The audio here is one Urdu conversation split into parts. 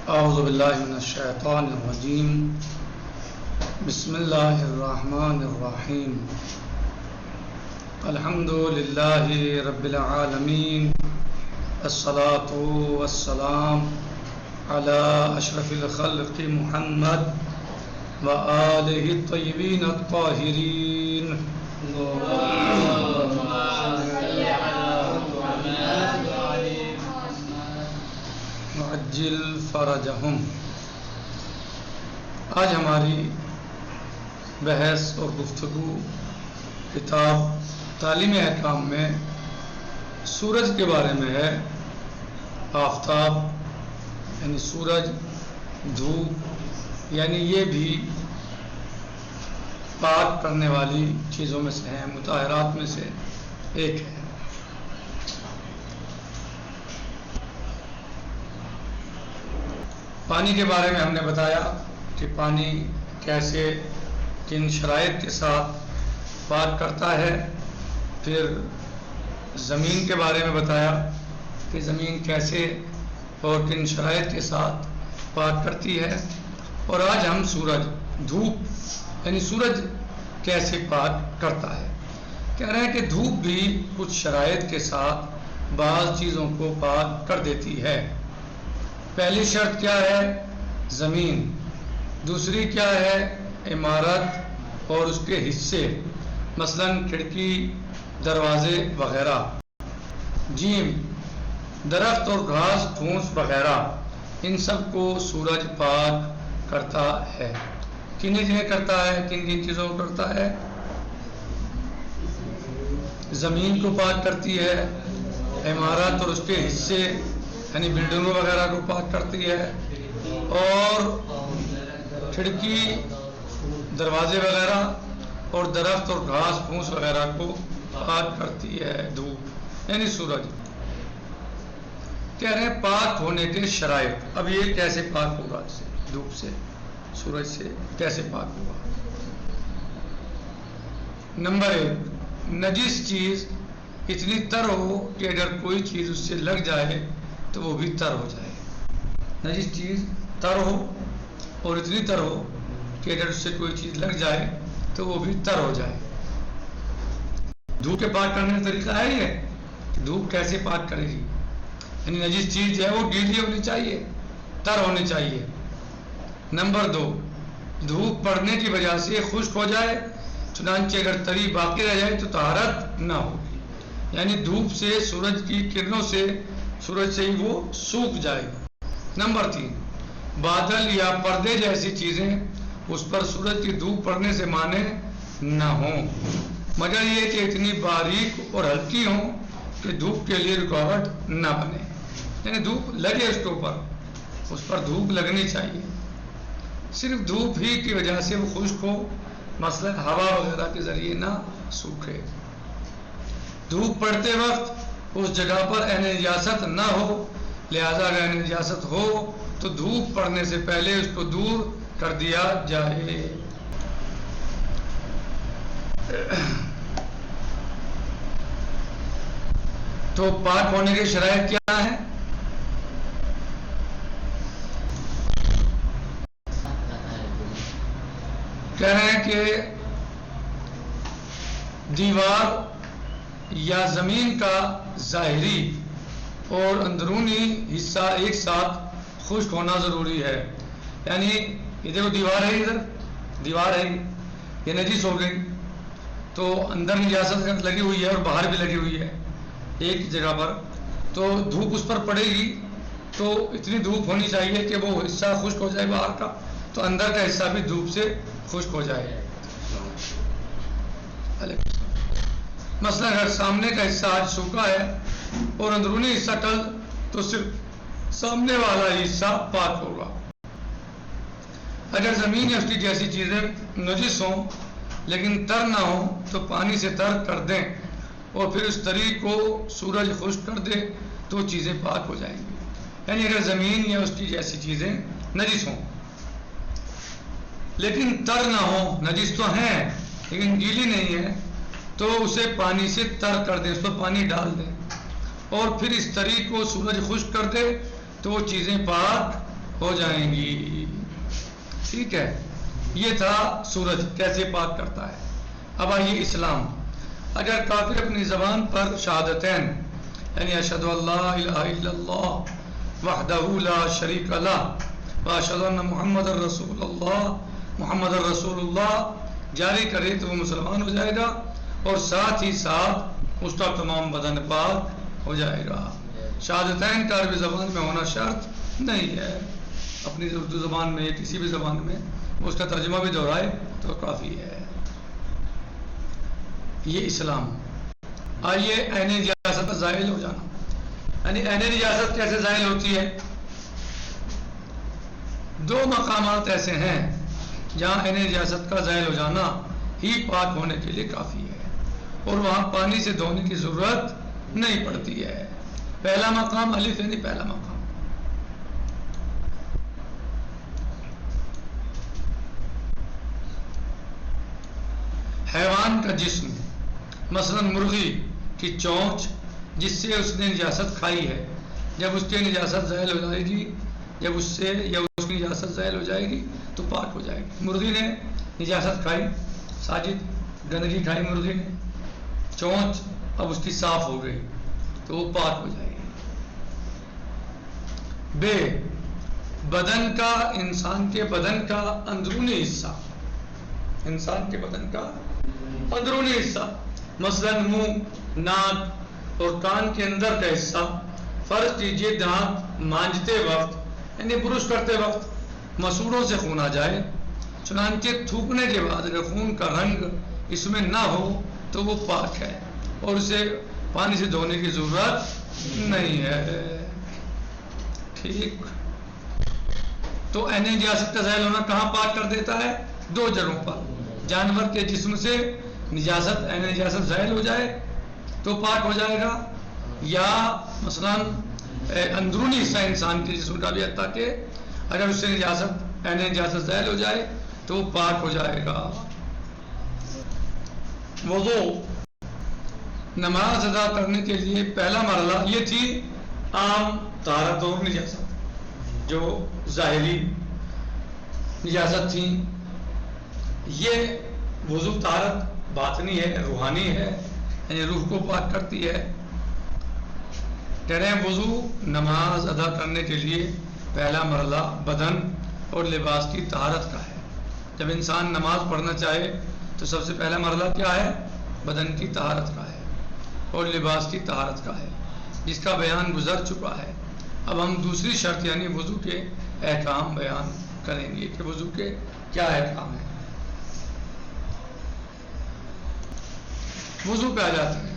اعوذ باللہ من الشیطان الرجیم بسم اللہ الرحمن الرحیم الحمد للہ رب العالمین الصلاة والسلام علی اشرف الخلق محمد وآلہ الطیبین الطاہرین وعجل فرجہم۔ آج ہماری بحث اور گفتگو کتاب تعلیم احکام میں سورج کے بارے میں ہے۔ آفتاب یعنی سورج، دھوپ یعنی یہ بھی پاک کرنے والی چیزوں میں سے ہیں، مطہرات میں سے ایک ہے۔ پانی کے بارے میں ہم نے بتایا کہ پانی کیسے کن شرائط کے ساتھ پاک کرتا ہے، پھر زمین کے بارے میں بتایا کہ زمین کیسے اور کن شرائط کے ساتھ پاک کرتی ہے، اور آج ہم سورج، دھوپ یعنی سورج کیسے پاک کرتا ہے۔ کہہ رہے ہیں کہ دھوپ بھی کچھ شرائط کے ساتھ بعض چیزوں کو پاک کر دیتی ہے۔ پہلی شرط کیا ہے؟ زمین۔ دوسری کیا ہے؟ عمارت اور اس کے حصے، مثلا کھڑکی، دروازے وغیرہ۔ جیم، درخت اور گھاس پھوس وغیرہ، ان سب کو سورج پاک کرتا ہے۔ کن چیزیں کرتا ہے؟ کن کن چیزوں کو کرتا ہے؟ زمین کو پاک کرتی ہے، عمارت اور اس کے حصے یعنی بلڈنگوں وغیرہ کو پاک کرتی ہے، اور کھڑکی، دروازے وغیرہ اور درخت اور گھاس پھوس وغیرہ کو پاک کرتی ہے دھوپ یعنی سورج۔ کہہ رہے ہیں پاک ہونے کے شرائط۔ اب یہ کیسے پاک ہوگا؟ دھوپ سے، سورج سے کیسے پاک ہوگا؟ نمبر 1، نجس چیز اتنی تر ہو کہ اگر کوئی چیز اس سے لگ جائے تو وہ بھی تر ہو جائے۔ نجس چیز تر ہو اور اتنی تر ہو کہ اگر اس سے کوئی چیز لگ جائے تو وہ بھی تر ہو جائے۔ دھوپ کے پاک کرنے کا طریقہ ہے یہ، دھوپ کیسے پاک کرے گی؟ یعنی نجس چیز جو ہے وہ گیلی ہونی چاہیے، تر ہونی چاہیے۔ نمبر 2، دھوپ پڑنے کی وجہ سے خشک ہو جائے، چنانچہ اگر تری باقی رہ جائے تو طہارت نہ ہوگی، یعنی دھوپ سے، سورج کی کرنوں سے، سورج سے ہی وہ سوکھ جائے گا۔ نمبر 3، بادل یا پردے جیسی چیزیں اس پر سورج کی دھوپ پڑنے سے مانع نہ ہوں، مگر یہ کہ اتنی باریک اور ہلکی ہوں کہ دھوپ کے لیے رکاوٹ نہ بنے، یعنی دھوپ لگے اس کے اوپر، اس پر دھوپ لگنی چاہیے۔ صرف دھوپ ہی کی وجہ سے وہ خشک ہو، مثلا ہوا وغیرہ کے ذریعے نہ سوکھے۔ دھوپ پڑتے وقت اس جگہ پر عین نجاست نہ ہو، لہذا اگر عین نجاست ہو تو دھوپ پڑنے سے پہلے اس کو دور کر دیا جائے۔ تو پاک ہونے کے شرائط کیا ہیں؟ کہہ رہے ہیں کہ دیوار یا زمین کا ظاہری اور اندرونی حصہ ایک ساتھ خشک ہونا ضروری ہے۔ یعنی یہ دیکھو دیوار ہے، ادھر دیوار ہے، یہ نجس ہو گئی تو اندر نجاست لگی ہوئی ہے اور باہر بھی لگی ہوئی ہے ایک جگہ پر، تو دھوپ اس پر پڑے گی تو اتنی دھوپ ہونی چاہیے کہ وہ حصہ خشک ہو جائے باہر کا، تو اندر کا حصہ بھی دھوپ سے خشک ہو جائے۔ مثلا اگر سامنے کا حصہ آج سوکھا ہے اور اندرونی حصہ کل، تو صرف سامنے والا حصہ پاک ہوگا۔ اگر زمین یا اس کی جیسی چیزیں نجس ہوں لیکن تر نہ ہوں تو پانی سے تر کر دیں اور پھر اس تری کو سورج خشک کر دے تو چیزیں پاک ہو جائیں گی۔ یعنی اگر زمین یا اس کی جیسی چیزیں نجس ہوں لیکن تر نہ ہوں، نجس تو ہیں لیکن گیلی نہیں ہے، تو اسے پانی سے تر کر دیں، اس پر پانی ڈال دیں اور پھر اس تری کو سورج خشک کر دے تو وہ چیزیں پاک ہو جائیں گی. ٹھیک ہے, یہ تھا سورج کیسے پاک کرتا ہے. اب آئیے اسلام. اگر کافر اپنی زبان پر شہادتین یعنی اشہد ان لا الہ الا اللہ وحدہ لا شریک لہ واشہد ان محمد رسول اللہ محمد رسول اللہ جاری کرے تو وہ مسلمان ہو جائے گا, اور ساتھ ہی ساتھ اس کا تمام بدن پاک ہو جائے گا. شہادتین کا عربی زبان میں ہونا شرط نہیں ہے, اپنی اردو زبان میں کسی بھی زبان میں اس کا ترجمہ بھی دہرائے تو کافی ہے. یہ اسلام. آئیے عین نجاست کا زائل ہو جانا. یعنی عین نجاست کیسے زائل ہوتی ہے؟ دو مقامات ایسے ہیں جہاں عین نجاست کا زائل ہو جانا ہی پاک ہونے کے لیے کافی ہے, اور وہاں پانی سے دھونے کی ضرورت نہیں پڑتی ہے. پہلا مقام الف یعنی پہلا مقام, حیوان کا جسم, مثلا مرغی کی چونچ جس سے اس نے نجاست کھائی ہے, جب اس کی نجاست زائل ہو جائے گی, جب اس سے یا اس کی نجاست زائل ہو جائے گی تو پاک ہو جائے گی. مرغی نے نجاست کھائی, ساجد گندگی کھائی مرغی نے, چونچ اب اس کی صاف ہو گئی تو وہ پاک ہو جائے گی. بے بدن کا, انسان کے بدن کا اندرونی حصہ, انسان کے بدن کا اندرونی حصہ, مثلا منہ, ناک اور کان کے اندر کا حصہ. فرض کیجئے دانت مانجتے وقت یعنی برش کرتے وقت مسوڑوں سے خون آ جائے, چنانچہ تھوکنے کے بعد اگر خون کا رنگ اس میں نہ ہو تو وہ پاک ہے, اور اسے پانی سے دھونے کی ضرورت نہیں ہے. ٹھیک, تو عین نجاست کا زائل ہونا کہاں پاک کر دیتا ہے؟ دو جگہوں پر. جانور کے جسم سے نجاست عین نجاست زائل ہو جائے تو پاک ہو جائے گا, یا مثلا اندرونی حصہ انسان کے جسم کا بھی, حتیٰ کہ اگر اس سے نجاست عین نجاست زائل ہو جائے تو وہ پاک ہو جائے گا. وضو, نماز ادا کرنے کے لیے پہلا مرحلہ یہ تھی عام طہارت اور نجاست. جو ظاہری نجاست تھی, یہ وضو طہارت باطنی ہے, روحانی ہے, یعنی روح کو پاک کرتی ہے. کہہ رہے ہیں وضو نماز ادا کرنے کے لیے پہلا مرحلہ بدن اور لباس کی طہارت کا ہے. جب انسان نماز پڑھنا چاہے تو سب سے پہلا مرحلہ کیا ہے؟ بدن کی طہارت کا ہے اور لباس کی طہارت کا ہے, جس کا بیان گزر چکا ہے. اب ہم دوسری شرط یعنی وضو کے احکام بیان کریں گے کہ وضو کے کیا احکام ہیں. وضو پہ آ جاتے ہیں.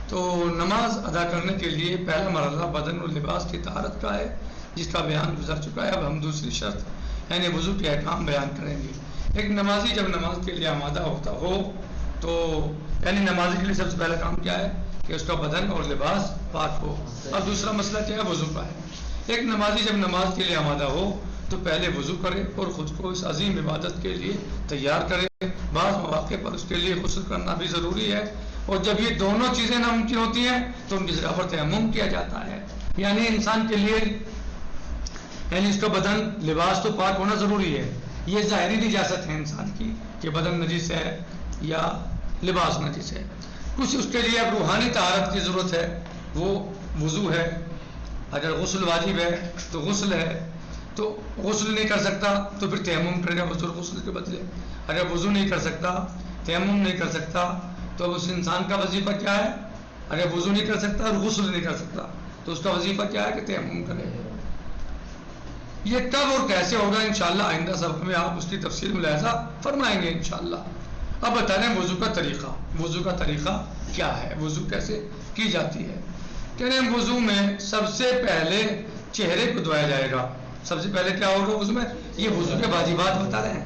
تو نماز ادا کرنے کے لیے پہلا مرحلہ بدن اور لباس کی طہارت کا ہے, جس کا بیان گزر چکا ہے. اب ہم دوسری شرط یعنی وضو کے احکام بیان کریں گے. ایک نمازی جب نماز کے لیے آمادہ ہوتا ہو تو یعنی نمازی کے لیے سب سے پہلا کام کیا ہے کہ اس کا بدن اور لباس پاک ہو. اور دوسرا مسئلہ کیا ہے؟ وضو کا ہے. ایک نمازی جب نماز کے لیے آمادہ ہو تو پہلے وضو کرے اور خود کو اس عظیم عبادت کے لیے تیار کرے. بعض مواقع پر اس کے لیے غسل کرنا بھی ضروری ہے, اور جب یہ دونوں چیزیں ناممکن ہوتی ہیں تو ان کی جگہ پر تیمم کیا جاتا ہے. یعنی انسان کے لیے یعنی اس کا بدن لباس تو پاک ہونا ضروری ہے. یہ ظاہری نجاست ہے انسان کی کہ بدن نجس ہے یا لباس نجس ہے. کچھ اس کے لیے اب روحانی طہارت کی ضرورت ہے, وہ وضو ہے. اگر غسل واجب ہے تو غسل ہے, تو غسل نہیں کر سکتا تو پھر تیمم کرے گا وضو غسل کے بدلے. اگر وضو نہیں کر سکتا, تیمم نہیں کر سکتا, تو اب اس انسان کا وظیفہ کیا ہے؟ اگر وضو نہیں کر سکتا اور غسل نہیں کر سکتا تو اس کا وظیفہ کیا ہے کہ تیمم کرے. یہ کب اور کیسے ہوگا انشاءاللہ آئندہ سبق میں آپ اس کی تفصیل ملاحظہ فرمائیں گے انشاءاللہ. اب بتا رہے ہیں وضو کا طریقہ. وضو کا طریقہ کیا ہے, وضو کیسے کی جاتی ہے؟ کہہ رہے ہیں وضو میں سب سے پہلے چہرے کو دھویا جائے گا. سب سے پہلے کیا ہوگا وضو میں؟ یہ وضو کے واجبات بتا رہے ہیں.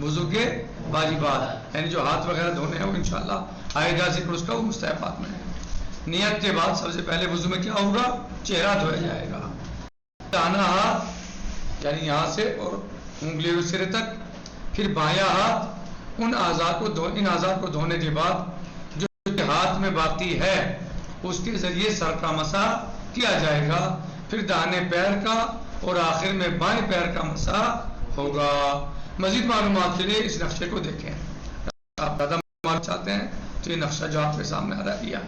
وضو کے واجبات یعنی جو ہاتھ وغیرہ دھونے ہیں وہ انشاءاللہ آئے گا ذکر اس کا, وہ مستحبات میں ہے. نیت کے بعد سب سے پہلے وضو میں کیا ہوگا؟ چہرہ دھویا جائے گا. دانا ہاتھ یعنی یہاں سے اور انگلی سرے تک, پھر بایاں ہاتھ. ان اعضاء کو دھونے کے بعد جو ہاتھ میں باقی ہے اس کے ذریعے سر کا مسح کیا جائے گا. پھر داہنے پیر کا اور آخر میں بائیں پیر کا مسح ہوگا. مزید معلومات کے لیے اس نقشے کو دیکھیں. آپ زیادہ معلومات چاہتے ہیں تو یہ نقشہ جو آپ کے سامنے آ رہا ہے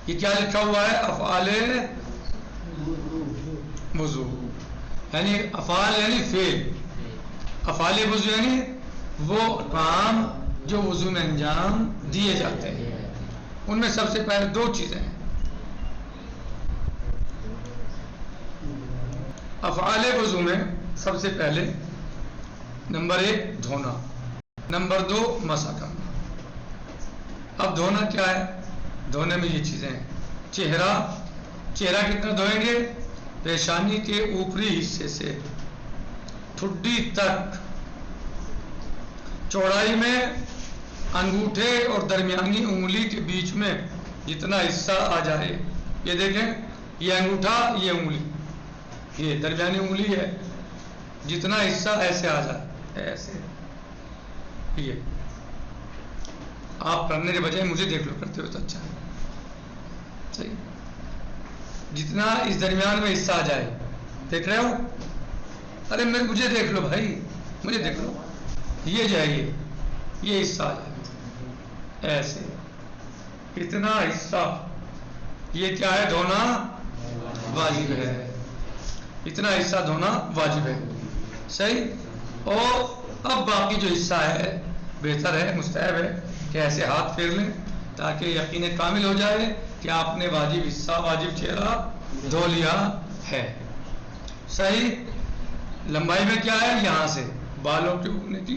یہ کیا لکھا ہوا ہے؟ افعال وضو، یعنی افعال یعنی فعل، افعال وضو یعنی وہ کام جو وضو میں انجام دیے جاتے ہیں. ان میں سب سے پہلے دو چیزیں ہیں. افعال وضو میں سب سے پہلے نمبر 1 دھونا، نمبر 2 مسح کرنا. اب دھونا کیا ہے؟ دھونے میں یہ چیزیں ہیں. چہرہ کتنا دھوئیں گے؟ پیشانی کے اوپری حصے سے ٹھڈی تک. چوڑائی میں انگوٹھے اور درمیانی انگلی کے بیچ میں جتنا حصہ آ جائے. یہ دیکھیں، یہ انگوٹھا، یہ انگلی، یہ درمیانی انگلی ہے، جتنا حصہ ایسے آ جائے، ایسے. یہ آپ کرنے کے بجائے مجھے دیکھ لو کرتے ہوئے تو اچھا ہے. صحیح، جتنا اس درمیان میں حصہ آ جائے. دیکھ رہے ہو؟ ارے مجھے دیکھ لو بھائی، مجھے دیکھ لو. یہ جائے، یہ حصہ آ جائے ایسے، اتنا حصہ. یہ کیا ہے؟ دھونا واجب ہے. اتنا حصہ دھونا واجب ہے. صحیح. اور اب باقی جو حصہ ہے بہتر ہے، مستحب ہے کہ ایسے ہاتھ پھیر لیں تاکہ یقین کامل ہو جائے کہ آپ نے واجب حصہ، واجب چہرہ دھو لیا ہے. صحیح. لمبائی میں کیا ہے؟ یہاں سے بالوں کے اگنے کی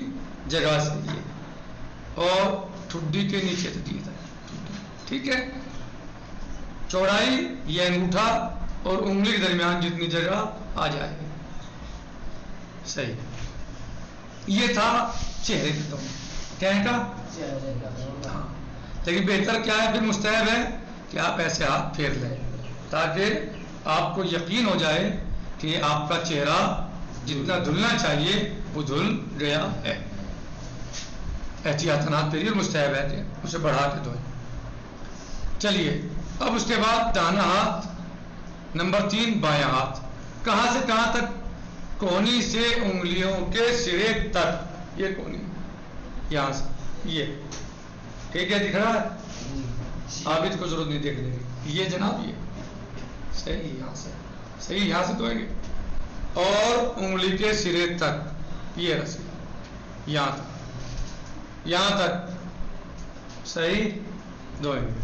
جگہ سے یہ، اور ٹھڈی کے نیچے تک یہ تک. ٹھیک ہے. چوڑائی یہ انگوٹھا اور انگلی کے درمیان جتنی جگہ آ جائے. صحیح. یہ تھا چہرے کا دھونا. کیا ہے کا؟ ہاں. لیکن بہتر کیا ہے؟ پھر مستحب ہے کہ آپ ایسے ہاتھ پھیر لیں تاکہ آپ کو یقین ہو جائے کہ آپ کا چہرہ جتنا دھلنا چاہیے وہ دھل گیا ہے. احتیاطاً ہاتھ پھیریے، مستحب ہے کہ اسے بڑھا کے دھوئیں. چلیے اب اس کے بعد داہنا ہاتھ. نمبر 3 بایاں ہاتھ. کہاں سے کہاں تک؟ کونی سے انگلیوں کے سرے تک. یہ کونی یہاں سے، یہ ٹھیک ہے، دکھ رہا ہے؟ عابد کو ضرورت نہیں دیکھنے کی. یہ جناب یہ صحیح، یہاں سے صحیح، یہاں سے دھوئیں گے. اور انگلی کے سرے تک یہ رسی، یہاں تک، یہاں تک صحیح دھوئیں گے.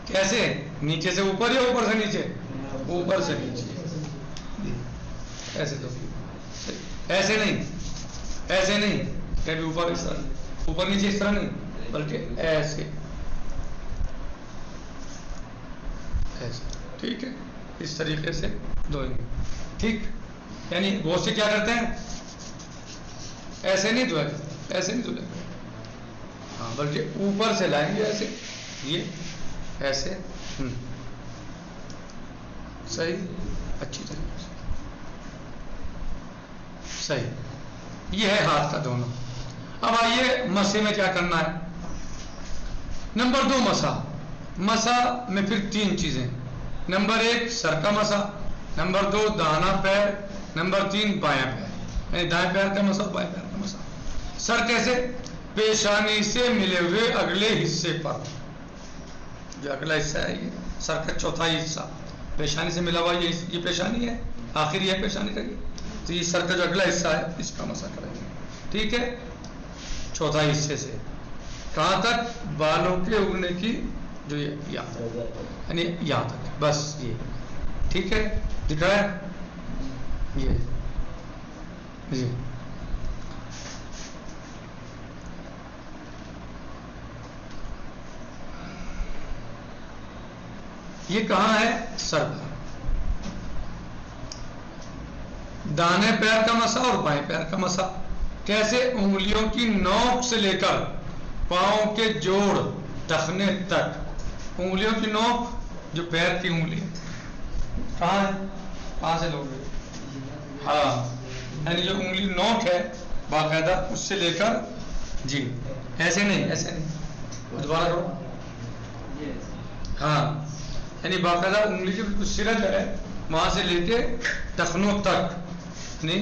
کیسے؟ نیچے سے اوپر یا اوپر سے نیچے؟ اوپر سے نیچے. ایسے دو، ایسے نہیں، ایسے نہیں، کبھی اوپر اس طرح، اوپر نیچے اس طرح نہیں، بلکہ ایسے ایسے. ٹھیک ہے. اس طریقے سے دھوئیں گے. ٹھیک. یعنی بہت سے کیا کرتے ہیں؟ ایسے نہیں دھوئے، ایسے نہیں دھوئے، ہاں، بلکہ اوپر سے لائیں گے ایسے، یہ ایسے. صحیح. اچھی طریقے سے صحیح. یہ ہے ہاتھ کا دھونا. اب آئیے مسح میں کیا کرنا ہے. نمبر 2 مسح. مسح میں پھر 3 چیزیں. نمبر 1 سر کا مسح، نمبر 2 داہنا پیر، نمبر 3 بایاں پیر. یعنی دائیں پیر کا مسح، بائیں پیر کا مسح. سر کیسے؟ پیشانی سے ملے ہوئے اگلے حصے پر. جو اگلا حصہ ہے یہ سر کا چوتھائی حصہ پیشانی سے ملا ہوا، یہ پیشانی ہے، آخر یہ پیشانی کا. تو یہ سر کا جو اگلا حصہ ہے اس کا مسح کریں گے. ٹھیک ہے. چوتھائی حصے سے کہاں تک؟ بالوں کے اگنے کی جو یہاں تک، یعنی یہاں تک، بس یہ. ٹھیک ہے. دکھ رہا ہے یہ جی. یہ کہاں ہے؟ سر پر. داہنے پیر کا مسح اور بائیں پیر کا مسح. کیسے؟ انگلیوں کی نوک سے لے کر پاؤں کے جوڑ ٹخنے تک. انگلیوں کی نوک جو پیر کی انگلی کہاں ہے؟ کہاں سے لوگ؟ ہاں، یعنی جو انگلی نوک ہے باقاعدہ اس سے لے کر، جی ایسے نہیں، ایسے نہیں، دوبارہ کرو. ہاں، یعنی باقاعدہ انگلی کے بالکل سرا جو ہے وہاں سے لے کے ٹخنوں تک، یعنی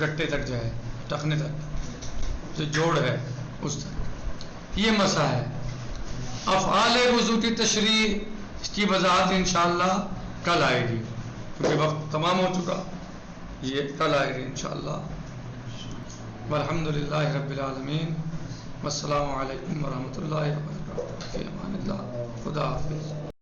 گٹے تک جو ہے، ٹخنے تک جو جوڑ ہے اس تک، یہ مسح ہے۔ افعال وضو کی تشریح، اس کی وضاحت انشاءاللہ کل آئے گی، کیونکہ وقت تمام ہو چکا، یہ کل آئے گی انشاءاللہ۔ والحمدللہ رب العالمین، والسلام علیکم ورحمۃ اللہ وبرکاتہ، فی امان اللہ، خدا حافظ۔